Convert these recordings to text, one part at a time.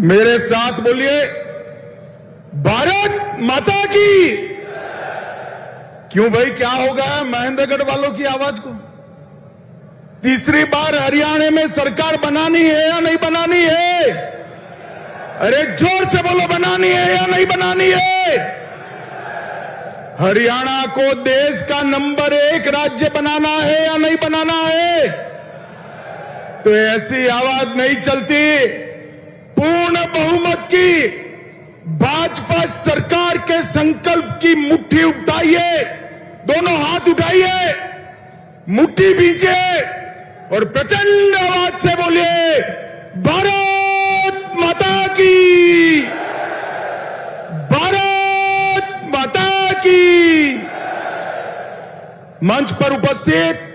मेरे साथ बोलिए, भारत माता की। क्यों भाई, क्या हो गया महेंद्रगढ़ वालों की आवाज को? तीसरी बार हरियाणा में सरकार बनानी है या नहीं बनानी है? अरे जोर से बोलो, बनानी है या नहीं बनानी है? हरियाणा को देश का नंबर 1 राज्य बनाना है या नहीं बनाना है? तो ऐसी आवाज नहीं चलती। पूर्ण बहुमत की भाजपा सरकार के संकल्प की मुट्ठी उठाइए, दोनों हाथ उठाइए, मुट्ठी भींचिए और प्रचंड आवाज से बोलिए, भारत माता की, भारत माता की। मंच पर उपस्थित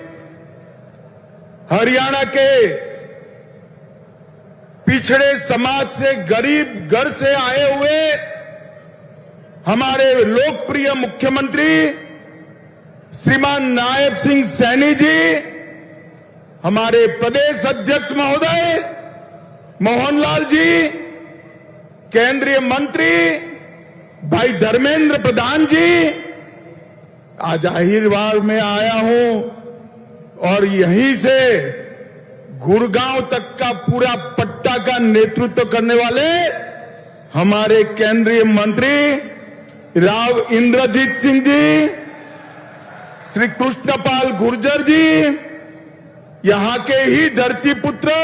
हरियाणा के पिछड़े समाज से, गरीब घर से आए हुए हमारे लोकप्रिय मुख्यमंत्री श्रीमान नायब सिंह सैनी जी, हमारे प्रदेश अध्यक्ष महोदय मोहनलाल जी, केंद्रीय मंत्री भाई धर्मेंद्र प्रधान जी, आज अहिरवार में आया हूं और यहीं से गुड़गांव तक का पूरा पट्टा का नेतृत्व करने वाले हमारे केंद्रीय मंत्री राव इंद्रजीत सिंह जी, श्री कृष्णपाल गुर्जर जी, यहां के ही धरती पुत्र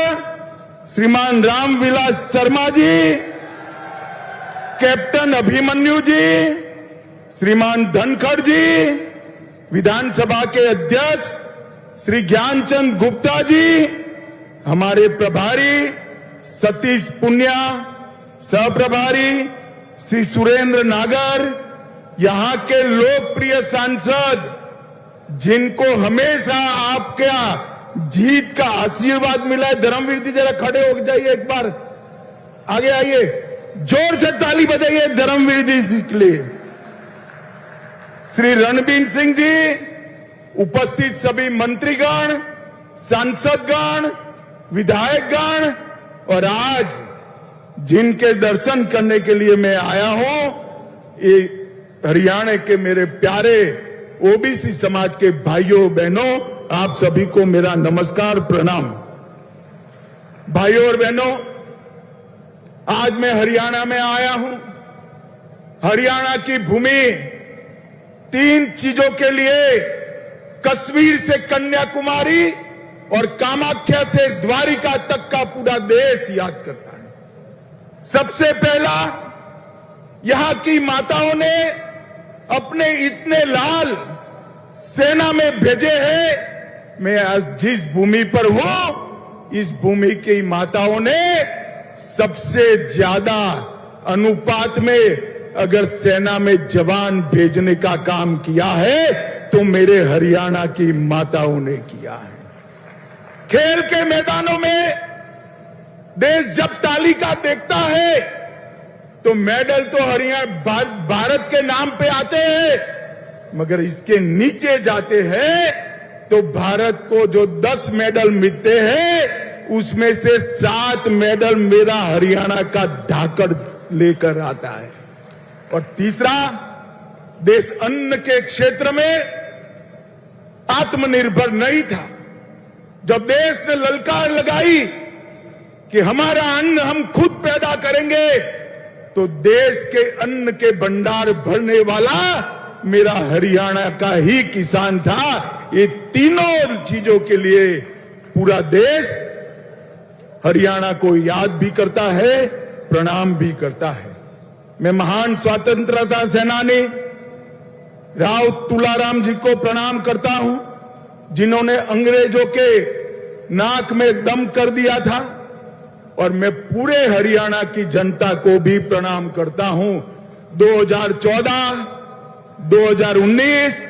श्रीमान रामविलास शर्मा जी, कैप्टन अभिमन्यु जी, श्रीमान धनखड़ जी, विधानसभा के अध्यक्ष श्री ज्ञानचंद गुप्ता जी, हमारे प्रभारी सतीश पुनिया, सहप्रभारी श्री सुरेंद्र नागर, यहां के लोकप्रिय सांसद जिनको हमेशा आपका जीत का आशीर्वाद मिला है, धर्मवीर जी जरा खड़े हो जाइए, एक बार आगे आइए, जोर से ताली बजाइए धर्मवीर जी के लिए। श्री रणबीर सिंह जी, उपस्थित सभी मंत्रीगण, सांसदगण, विधायकगण और आज जिनके दर्शन करने के लिए मैं आया हूं, ये हरियाणा के मेरे प्यारे ओबीसी समाज के भाइयों बहनों, आप सभी को मेरा नमस्कार, प्रणाम। भाइयों और बहनों, आज मैं हरियाणा में आया हूं। हरियाणा की भूमि 3 चीजों के लिए, कश्मीर से कन्याकुमारी और कामाख्या से द्वारिका तक का पूरा देश याद करता है। सबसे पहला, यहां की माताओं ने अपने इतने लाल सेना में भेजे हैं। मैं आज जिस भूमि पर हूं, इस भूमि की माताओं ने सबसे ज्यादा अनुपात में अगर सेना में जवान भेजने का काम किया है तो मेरे हरियाणा की माताओं ने किया है। खेल के मैदानों में देश जब तालिका देखता है तो मेडल तो हरियाणा भारत के नाम पे आते हैं, मगर इसके नीचे जाते हैं तो भारत को जो 10 मेडल मिलते हैं उसमें से 7 मेडल मेरा हरियाणा का धाकड़ लेकर आता है। और तीसरा, देश अन्न के क्षेत्र में आत्मनिर्भर नहीं था। जब देश ने ललकार लगाई कि हमारा अन्न हम खुद पैदा करेंगे, तो देश के अन्न के भंडार भरने वाला मेरा हरियाणा का ही किसान था। ये तीनों चीजों के लिए पूरा देश हरियाणा को याद भी करता है, प्रणाम भी करता है। मैं महान स्वतंत्रता सेनानी राव तुलाराम जी को प्रणाम करता हूं, जिन्होंने अंग्रेजों के नाक में दम कर दिया था। और मैं पूरे हरियाणा की जनता को भी प्रणाम करता हूं। 2014, 2019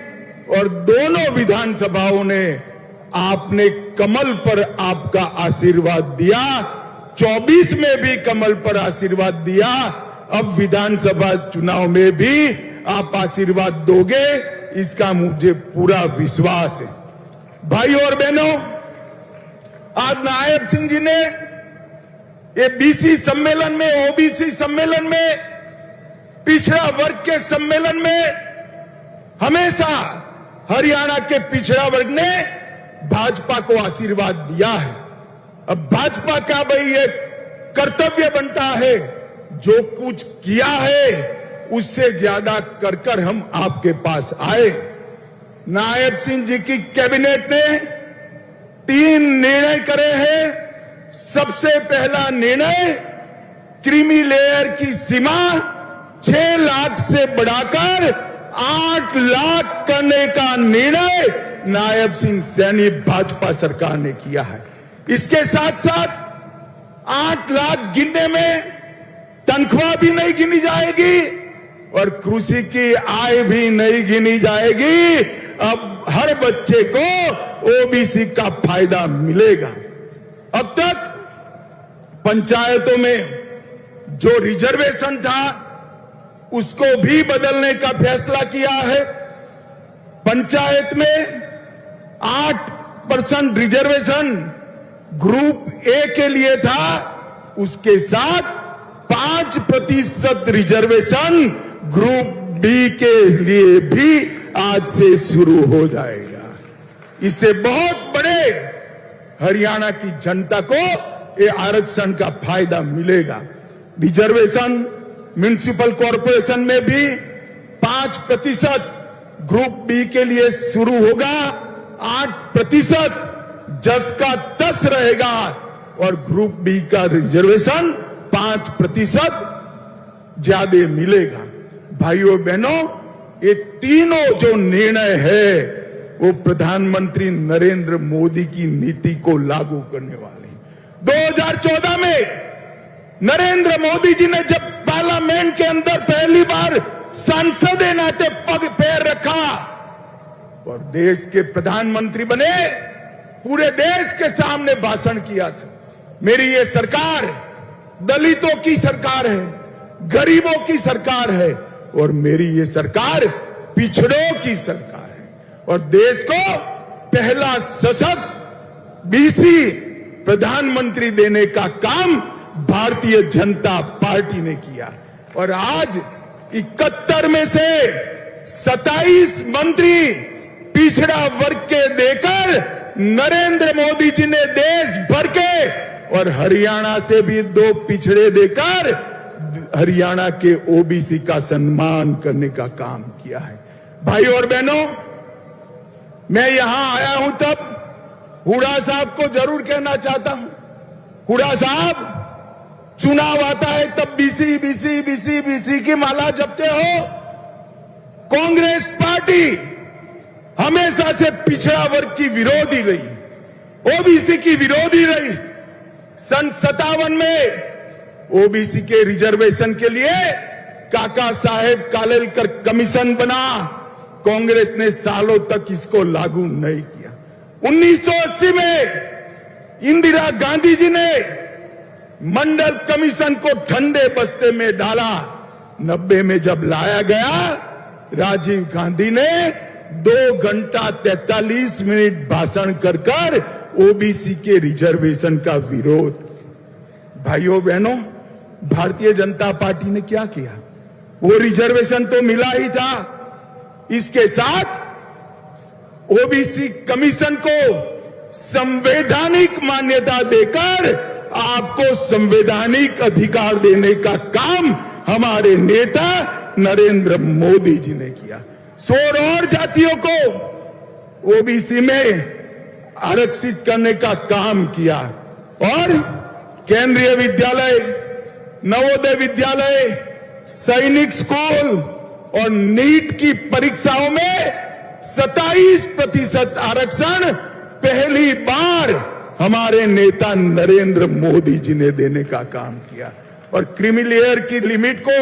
और दोनों विधानसभाओं ने आपने कमल पर आपका आशीर्वाद दिया, 24 में भी कमल पर आशीर्वाद दिया, अब विधानसभा चुनाव में भी आप आशीर्वाद दोगे, इसका मुझे पूरा विश्वास है। भाइयों और बहनों, आज नायब सिंह जी ने ये बीसी सम्मेलन में, ओबीसी सम्मेलन में, पिछड़ा वर्ग के सम्मेलन में हमेशा हरियाणा के पिछड़ा वर्ग ने भाजपा को आशीर्वाद दिया है। अब भाजपा का भाई एक कर्तव्य बनता है, जो कुछ किया है उससे ज्यादा कर कर हम आपके पास आए। नायब सिंह जी की कैबिनेट ने 3 निर्णय करे हैं। सबसे पहला निर्णय, क्रीमी लेयर की सीमा 6 लाख से बढ़ाकर 8 लाख करने का निर्णय नायब सिंह सैनी भाजपा सरकार ने किया है। इसके साथ साथ 8 लाख गिनने में तनख्वाह भी नहीं गिनी जाएगी और कृषि की आय भी नहीं गिनी जाएगी। अब हर बच्चे को ओबीसी का फायदा मिलेगा। अब तक पंचायतों में जो रिजर्वेशन था उसको भी बदलने का फैसला किया है। पंचायत में 8% रिजर्वेशन ग्रुप ए के लिए था, उसके साथ 5% रिजर्वेशन ग्रुप बी के लिए भी आज से शुरू हो जाएगा। इससे बहुत बड़े हरियाणा की जनता को ये आरक्षण का फायदा मिलेगा। रिजर्वेशन म्युनिसिपल कॉरपोरेशन में भी 5% ग्रुप बी के लिए शुरू होगा, 8% जस का तस रहेगा और ग्रुप बी का रिजर्वेशन 5% ज्यादा मिलेगा। भाइयों बहनों, ये तीनों जो निर्णय है वो प्रधानमंत्री नरेंद्र मोदी की नीति को लागू करने वाले हैं। 2014 में नरेंद्र मोदी जी ने जब पार्लियामेंट के अंदर पहली बार सांसद के नाते पग पैर रखा और देश के प्रधानमंत्री बने, पूरे देश के सामने भाषण किया था, मेरी ये सरकार दलितों की सरकार है, गरीबों की सरकार है और मेरी ये सरकार पिछड़ों की सरकार है और देश को पहला सशक्त बीसी प्रधानमंत्री देने का काम भारतीय जनता पार्टी ने किया। और आज 71 में से 27 मंत्री पिछड़ा वर्ग के देकर नरेंद्र मोदी जी ने देश भर के और हरियाणा से भी 2 पिछड़े देकर हरियाणा के ओबीसी का सम्मान करने का काम किया है। भाइयों और बहनों, मैं यहां आया हूं तब हुड्डा साहब को जरूर कहना चाहता हूं, हुड्डा साहब, चुनाव आता है तब बीसी बीसी बीसी बीसी की माला जपते हो। कांग्रेस पार्टी हमेशा से पिछड़ा वर्ग की विरोधी रही, ओबीसी की विरोधी रही। सन 57 में ओबीसी के रिजर्वेशन के लिए काका साहेब कालेलकर कमीशन बना, कांग्रेस ने सालों तक इसको लागू नहीं किया। 1980 में इंदिरा गांधी जी ने मंडल कमीशन को ठंडे बस्ते में डाला। 90 में जब लाया गया, राजीव गांधी ने 2 घंटा 43 मिनट भाषण कर ओबीसी के रिजर्वेशन का विरोध। भाइयों बहनों, भारतीय जनता पार्टी ने क्या किया? वो रिजर्वेशन तो मिला ही था, इसके साथ ओबीसी कमीशन को संवैधानिक मान्यता देकर आपको संवैधानिक अधिकार देने का काम हमारे नेता नरेंद्र मोदी जी ने किया। 16 और जातियों को ओबीसी में आरक्षित करने का काम किया और केंद्रीय विद्यालय, नवोदय विद्यालय, सैनिक स्कूल और नीट की परीक्षाओं में 27% आरक्षण पहली बार हमारे नेता नरेंद्र मोदी जी ने देने का काम किया। और क्रीमी लेयर की लिमिट को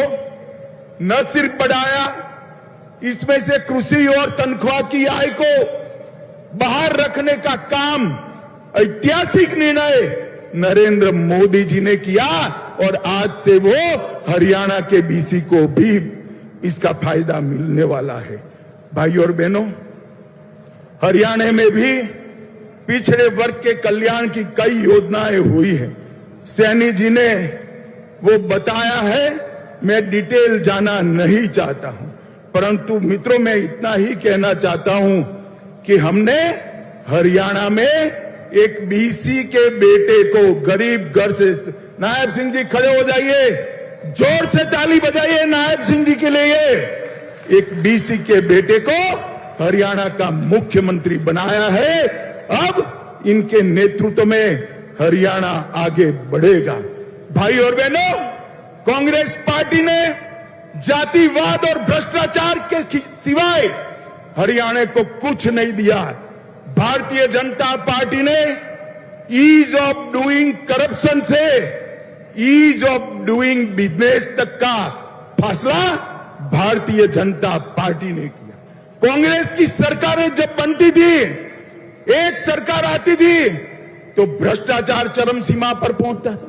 न सिर्फ बढ़ाया, इसमें से कृषि और तनख्वाह की आय को बाहर रखने का काम, ऐतिहासिक निर्णय नरेंद्र मोदी जी ने किया और आज से वो हरियाणा के बीसी को भी इसका फायदा मिलने वाला है। भाइयों और बहनों, हरियाणा में भी पिछड़े वर्ग के कल्याण की कई योजनाएं हुई है। सैनी जी ने वो बताया है, मैं डिटेल जाना नहीं चाहता हूं, परंतु मित्रों मैं इतना ही कहना चाहता हूं कि हमने हरियाणा में एक बीसी के बेटे को गरीब घर से, नायब सिंह जी खड़े हो जाइए, जोर से ताली बजाइए नायब सिंह जी के लिए, एक बीसी के बेटे को हरियाणा का मुख्यमंत्री बनाया है। अब इनके नेतृत्व में हरियाणा आगे बढ़ेगा। भाई और बहनों, कांग्रेस पार्टी ने जातिवाद और भ्रष्टाचार के सिवाय हरियाणा को कुछ नहीं दिया। भारतीय जनता पार्टी ने ईज ऑफ डूइंग करप्शन से ईज ऑफ डूइंग बिजनेस तक का फैसला भारतीय जनता पार्टी ने किया। कांग्रेस की सरकारें जब बनती थी, एक सरकार आती थी तो भ्रष्टाचार चरम सीमा पर पहुंचता था,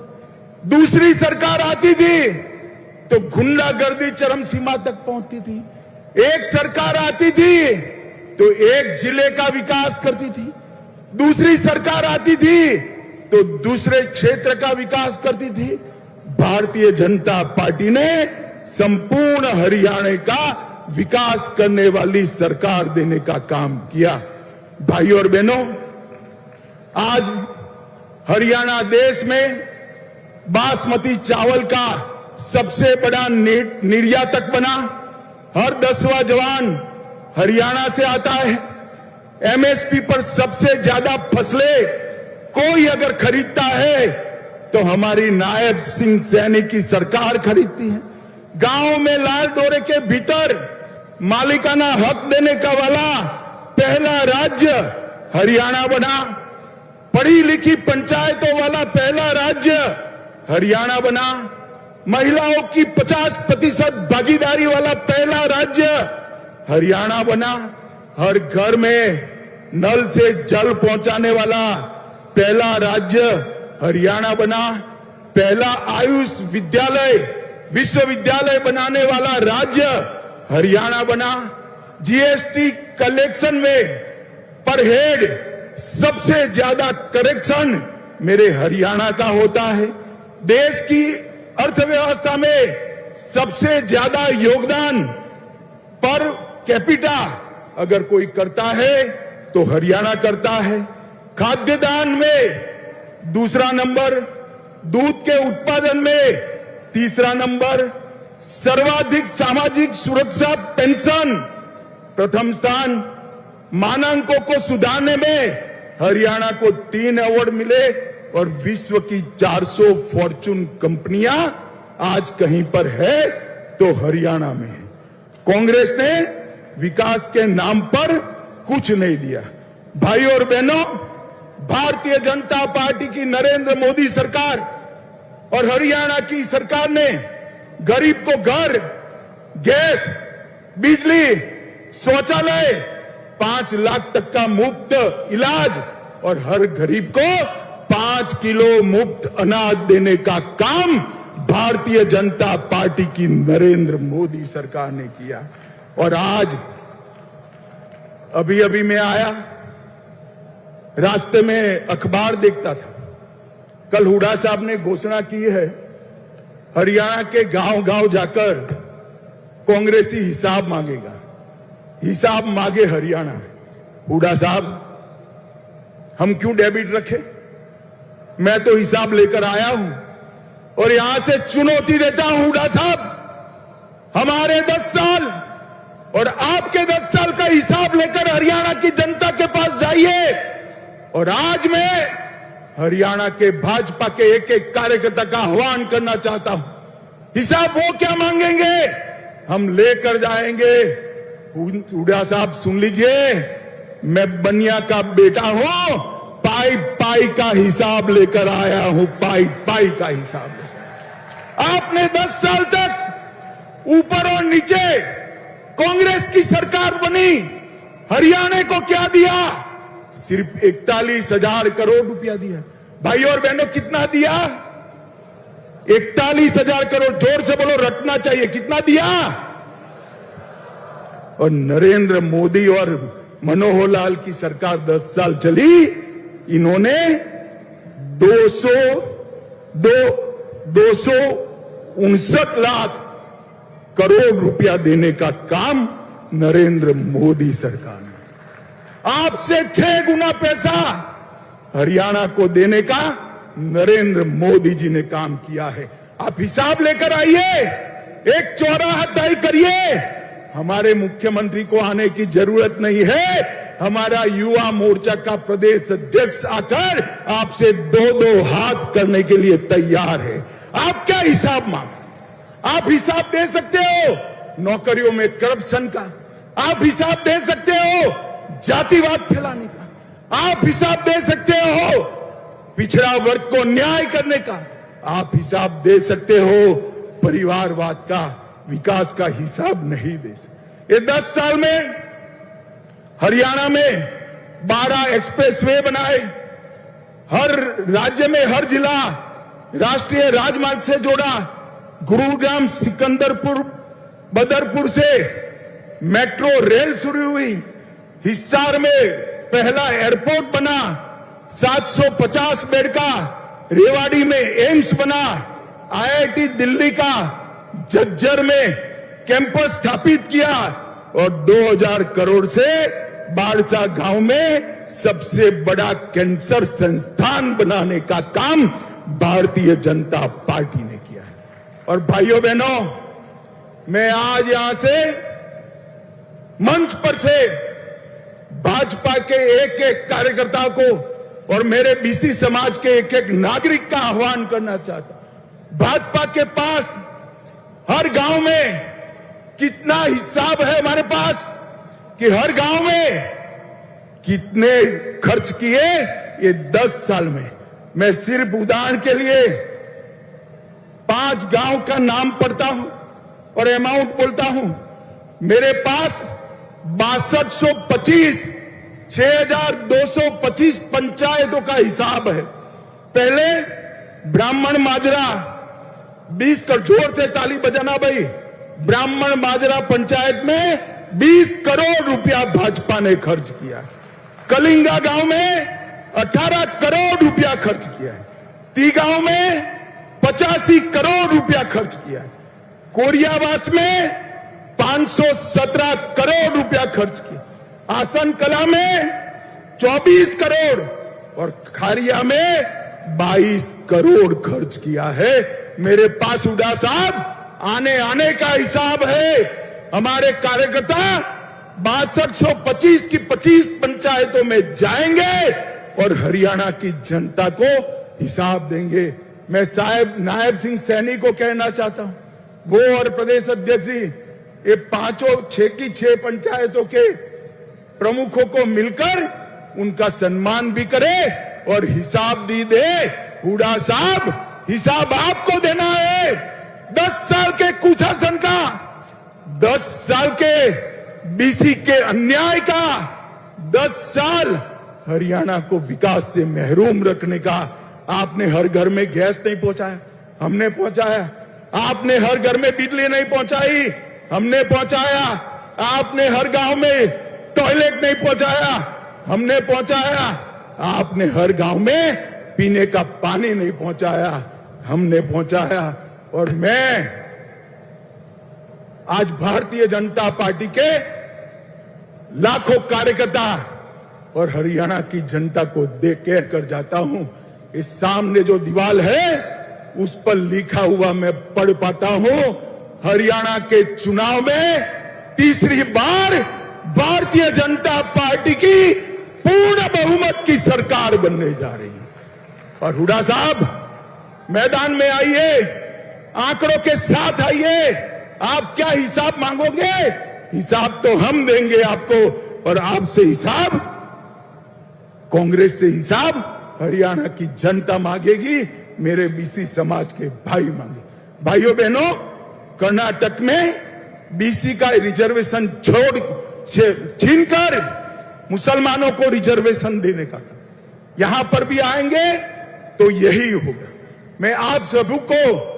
दूसरी सरकार आती थी तो गुंडागर्दी चरम सीमा तक पहुंचती थी, एक सरकार आती थी तो एक जिले का विकास करती थी, दूसरी सरकार आती थी तो दूसरे क्षेत्र का विकास करती थी। भारतीय जनता पार्टी ने संपूर्ण हरियाणा का विकास करने वाली सरकार देने का काम किया। भाई और बहनों, आज हरियाणा देश में बासमती चावल का सबसे बड़ा निर्यातक बना। हर 10वां जवान हरियाणा से आता है। एमएसपी पर सबसे ज्यादा फसलें कोई अगर खरीदता है तो हमारी नायब सिंह सैनी की सरकार खरीदती है। गांव में लाल डोरे के भीतर मालिकाना हक देने का वाला पहला राज्य हरियाणा बना। पढ़ी लिखी पंचायतों वाला पहला राज्य हरियाणा बना। महिलाओं की 50% भागीदारी वाला पहला राज्य हरियाणा बना। हर घर में नल से जल पहुंचाने वाला पहला राज्य हरियाणा बना। पहला आयुष विद्यालय विश्वविद्यालय बनाने वाला राज्य हरियाणा बना। जीएसटी कलेक्शन में पर हेड सबसे ज्यादा कलेक्शन मेरे हरियाणा का होता है। देश की अर्थव्यवस्था में सबसे ज्यादा योगदान पर कैपिटा अगर कोई करता है तो हरियाणा करता है। खाद्यदान में दूसरा नंबर, दूध के उत्पादन में तीसरा नंबर, सर्वाधिक सामाजिक सुरक्षा पेंशन प्रथम स्थान। मानकों को सुधारने में हरियाणा को 3 अवार्ड मिले और विश्व की 400 फॉर्चून कंपनियां आज कहीं पर है तो हरियाणा में है। कांग्रेस ने विकास के नाम पर कुछ नहीं दिया। भाई और बहनों, भारतीय जनता पार्टी की नरेंद्र मोदी सरकार और हरियाणा की सरकार ने गरीब को घर, गैस, बिजली, शौचालय, 5 लाख तक का मुफ्त इलाज और हर गरीब को 5 किलो मुफ्त अनाज देने का काम भारतीय जनता पार्टी की नरेंद्र मोदी सरकार ने किया। और आज अभी अभी मैं आया, रास्ते में अखबार देखता था, कल हुड्डा साहब ने घोषणा की है हरियाणा के गांव गांव जाकर कांग्रेसी हिसाब मांगेगा। हिसाब मांगे हरियाणा। हुड्डा साहब, हम क्यों डेबिट रखे? मैं तो हिसाब लेकर आया हूं और यहां से चुनौती देता हूं हुड्डा साहब, हमारे 10 साल और आपके 10 साल का हिसाब लेकर हरियाणा की जनता के पास जाइए। और आज मैं हरियाणा के भाजपा के एक एक कार्यकर्ता का आह्वान करना चाहता हूं, हिसाब वो क्या मांगेंगे हम लेकर जाएंगे। हुड्डा साहब सुन लीजिए, मैं बनिया का बेटा हूं, पाई पाई का हिसाब लेकर आया हूं, पाई पाई का हिसाब। आपने 10 साल तक ऊपर और नीचे कांग्रेस की सरकार बनी, हरियाणा को क्या दिया? सिर्फ 41,000 करोड़ रुपया दिया। भाई और बहनों, कितना दिया? 41,000 करोड़। जोर से बोलो, रटना चाहिए। कितना दिया? और नरेंद्र मोदी और मनोहर लाल की सरकार 10 साल चली, इन्होंने 259 लाख करोड़ रुपया देने का काम नरेंद्र मोदी सरकार ने, आपसे 6 गुना पैसा हरियाणा को देने का नरेंद्र मोदी जी ने काम किया है। आप हिसाब लेकर आइए, एक चौराहा तय करिए। हमारे मुख्यमंत्री को आने की जरूरत नहीं है, हमारा युवा मोर्चा का प्रदेश अध्यक्ष आकर आपसे 2-2 हाथ करने के लिए तैयार है। आप क्या हिसाब मांग, आप हिसाब दे सकते हो नौकरियों में करप्शन का, आप हिसाब दे सकते हो जातिवाद फैलाने का, आप हिसाब दे सकते हो पिछड़ा वर्ग को न्याय करने का, आप हिसाब दे सकते हो परिवारवाद का, विकास का हिसाब नहीं दे सकते। ये 10 साल में हरियाणा में 12 एक्सप्रेसवे बनाए, हर राज्य में हर जिला राष्ट्रीय राजमार्ग से जोड़ा, गुरुग्राम सिकंदरपुर बदरपुर से मेट्रो रेल शुरू हुई, हिसार में पहला एयरपोर्ट बना 750 बेड का, रेवाड़ी में एम्स बना, आईआईटी दिल्ली का झज्जर में कैंपस स्थापित किया और 2000 करोड़ से बाड़सा गांव में सबसे बड़ा कैंसर संस्थान बनाने का काम भारतीय जनता पार्टी ने किया है। और भाइयों बहनों, मैं आज यहां से मंच पर से भाजपा के एक एक कार्यकर्ता को और मेरे बीसी समाज के एक एक नागरिक का आह्वान करना चाहता हूं। भाजपा के पास हर गांव में कितना हिसाब है हमारे पास कि हर गांव में कितने खर्च किए ये 10 साल में। मैं सिर्फ उदाहरण के लिए 5 गांव का नाम पढ़ता हूं और अमाउंट बोलता हूं। मेरे पास 6225 6225 पंचायतों का हिसाब है। पहले ब्राह्मण माजरा 20 करोड़, जोर से ताली बजाना भाई, ब्राह्मण माजरा पंचायत में 20 करोड़ रुपया भाजपा ने खर्च किया। कलिंगा गांव में 18 करोड़ रुपया खर्च किया है। ती गांव में 85 करोड़ रुपया खर्च किया है। कोरियावास में 517 करोड़ रुपया खर्च किया। आसन कला में 24 करोड़ और खारिया में 22 करोड़ खर्च किया है। मेरे पास हुड्डा साहब आने का हिसाब है। हमारे कार्यकर्ता 6225 की 25 पंचायतों में जाएंगे और हरियाणा की जनता को हिसाब देंगे। मैं साहब नायब सिंह सैनी को कहना चाहता हूं, वो और प्रदेश अध्यक्ष जी ये 6 पंचायतों के प्रमुखों को मिलकर उनका सम्मान भी करे और हिसाब दी दे। हुड्डा साहब, हिसाब आपको देना है 10 साल के कुशासन का, 10 साल के बीसी के अन्याय का, 10 साल हरियाणा को विकास से महरूम रखने का। आपने हर घर में गैस नहीं पहुंचाया, हमने पहुंचाया। आपने हर घर में बिजली नहीं पहुंचाई, हमने पहुंचाया। आपने हर गांव में टॉयलेट नहीं पहुंचाया, हमने पहुंचाया। आपने हर गांव में पीने का पानी नहीं पहुंचाया, हमने पहुंचाया। और मैं आज भारतीय जनता पार्टी के लाखों कार्यकर्ता और हरियाणा की जनता को देख कह कर जाता हूं, इस सामने जो दीवार है उस पर लिखा हुआ मैं पढ़ पाता हूं, हरियाणा के चुनाव में तीसरी बार भारतीय जनता पार्टी की पूर्ण बहुमत की सरकार बनने जा रही है। और हुड्डा साहब, मैदान में आइए, आंकड़ों के साथ आइए। आप क्या हिसाब मांगोगे? हिसाब तो हम देंगे आपको, और आपसे हिसाब, कांग्रेस से हिसाब हरियाणा की जनता मांगेगी, मेरे बीसी समाज के भाई मांगे। भाइयों बहनों, कर्नाटक में बीसी का रिजर्वेशन छीनकर मुसलमानों को रिजर्वेशन देने का, यहां पर भी आएंगे तो यही होगा। मैं आप सभी को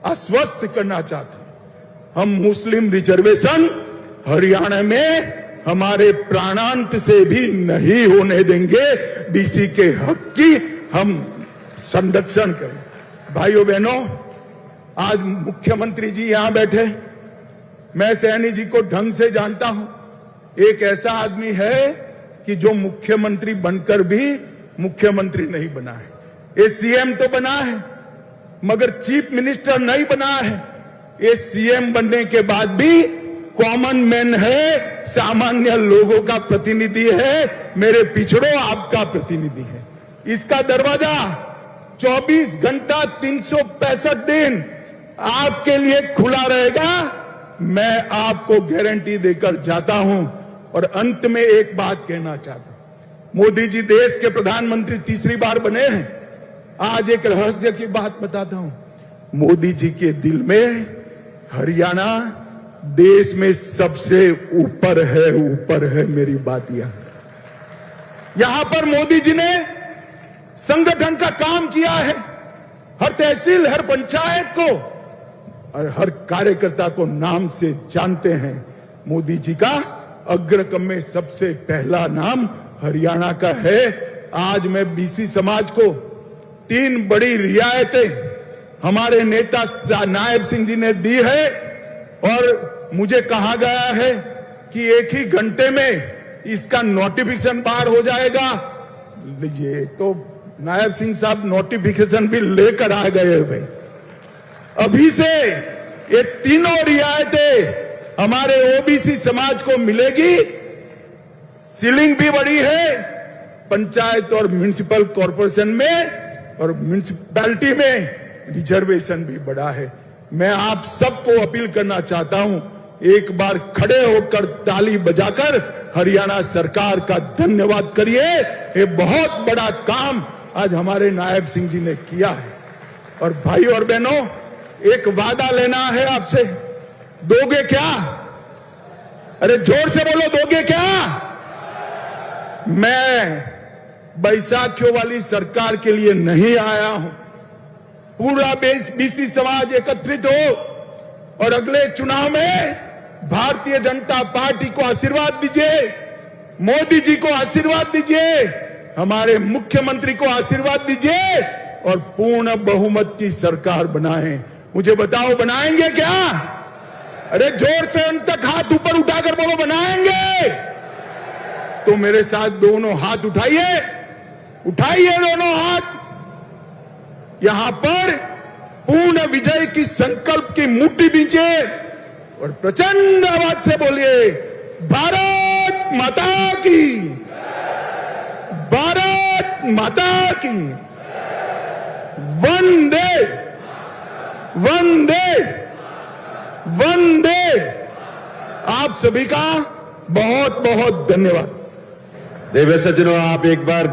आश्वस्त करना चाहता हूं, हम मुस्लिम रिजर्वेशन हरियाणा में हमारे प्राणांत से भी नहीं होने देंगे। बीसी के हक की हम संरक्षण करें। भाइयों बहनों, आज मुख्यमंत्री जी यहां बैठे, मैं सैनी जी को ढंग से जानता हूं। एक ऐसा आदमी है कि जो मुख्यमंत्री बनकर भी मुख्यमंत्री नहीं बना है। ये सीएम तो बना है मगर चीफ मिनिस्टर नहीं बना है। ये सीएम बनने के बाद भी कॉमन मैन है, सामान्य लोगों का प्रतिनिधि है, मेरे पिछड़ों आपका प्रतिनिधि है। इसका दरवाजा 24 घंटा 365 दिन आपके लिए खुला रहेगा, मैं आपको गारंटी देकर जाता हूं। और अंत में एक बात कहना चाहता हूं, मोदी जी देश के प्रधानमंत्री तीसरी बार बने हैं। आज एक रहस्य की बात बताता हूं, मोदी जी के दिल में हरियाणा देश में सबसे ऊपर है मेरी बात यहां पर मोदी जी ने संगठन का काम किया है। हर तहसील, हर पंचायत को और हर कार्यकर्ता को नाम से जानते हैं। मोदी जी का अग्रक्रम में सबसे पहला नाम हरियाणा का है। आज मैं बीसी समाज को 3 बड़ी रियायतें हमारे नेता नायब सिंह जी ने दी है और मुझे कहा गया है कि 1 ही घंटे में इसका नोटिफिकेशन बाहर हो जाएगा। लीजिए, तो नायब सिंह साहब नोटिफिकेशन भी लेकर आ गए भाई। अभी से ये तीनों रियायतें हमारे ओबीसी समाज को मिलेगी। सीलिंग भी बड़ी है पंचायत और म्युनिसिपल कॉर्पोरेशन में, और म्युनिसिपैलिटी में रिजर्वेशन भी बड़ा है। मैं आप सबको अपील करना चाहता हूं, एक बार खड़े होकर ताली बजाकर हरियाणा सरकार का धन्यवाद करिए। ये बहुत बड़ा काम आज हमारे नायब सिंह जी ने किया है। और भाइयों और बहनों, एक वादा लेना है आपसे, दोगे क्या? अरे जोर से बोलो, दोगे क्या? मैं बैसाखियों वाली सरकार के लिए नहीं आया हूं। पूरा बीसी समाज एकत्रित हो और अगले चुनाव में भारतीय जनता पार्टी को आशीर्वाद दीजिए, मोदी जी को आशीर्वाद दीजिए, हमारे मुख्यमंत्री को आशीर्वाद दीजिए और पूर्ण बहुमत की सरकार बनाएं। मुझे बताओ, बनाएंगे क्या? अरे जोर से अंत तक हाथ ऊपर उठाकर बोलो, बनाएंगे। तो मेरे साथ दोनों हाथ उठाइए, उठाइए दोनों हाथ। यहां पर पूर्ण विजय की संकल्प की मुट्ठी बींचे और प्रचंड आवाज से बोलिए, भारत माता की, भारत माता की, वंदे वंदे वंदे। आप सभी का बहुत बहुत धन्यवाद। देव सज्जनों, आप एक बार